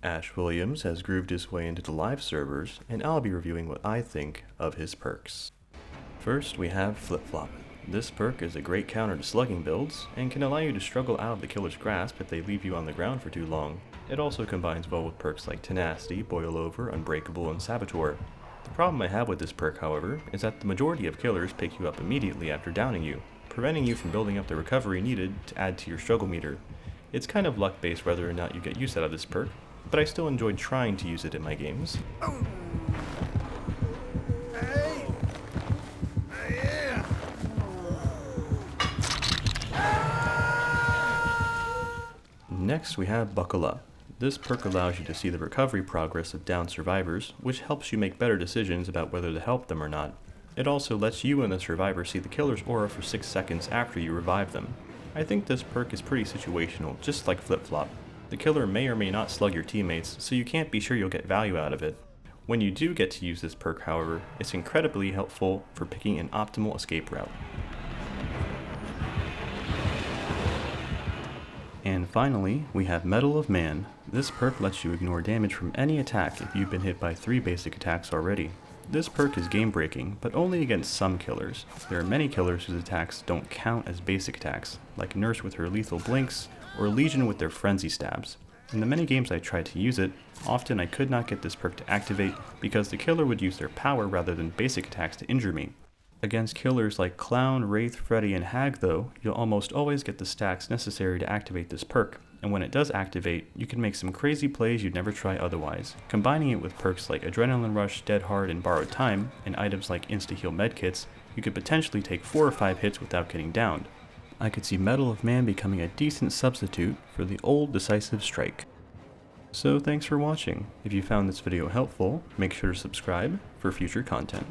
Ash Williams has grooved his way into the live servers, and I'll be reviewing what I think of his perks. First, we have Flip Flop. This perk is a great counter to slugging builds, and can allow you to struggle out of the killer's grasp if they leave you on the ground for too long. It also combines well with perks like Tenacity, Boil Over, Unbreakable, and Saboteur. The problem I have with this perk, however, is that the majority of killers pick you up immediately after downing you, preventing you from building up the recovery needed to add to your struggle meter. It's kind of luck based whether or not you get use out of this perk, but I still enjoyed trying to use it in my games. Next we have Buckle Up. This perk allows you to see the recovery progress of downed survivors, which helps you make better decisions about whether to help them or not. It also lets you and the survivor see the killer's aura for 6 seconds after you revive them. I think this perk is pretty situational, just like Flip Flop. The killer may or may not slug your teammates, so you can't be sure you'll get value out of it. When you do get to use this perk, however, it's incredibly helpful for picking an optimal escape route. And finally, we have Medal of Man. This perk lets you ignore damage from any attack if you've been hit by 3 basic attacks already. This perk is game breaking, but only against some killers. There are many killers whose attacks don't count as basic attacks, like Nurse with her lethal blinks, or Legion with their frenzy stabs. In the many games I tried to use it, often I could not get this perk to activate because the killer would use their power rather than basic attacks to injure me. Against killers like Clown, Wraith, Freddy, and Hag though, you'll almost always get the stacks necessary to activate this perk, and when it does activate, you can make some crazy plays you'd never try otherwise. Combining it with perks like Adrenaline Rush, Dead Hard, and Borrowed Time, and items like Insta-Heal medkits, you could potentially take 4 or 5 hits without getting downed. I could see Medal of Man becoming a decent substitute for the old Decisive Strike. So thanks for watching. If you found this video helpful, make sure to subscribe for future content.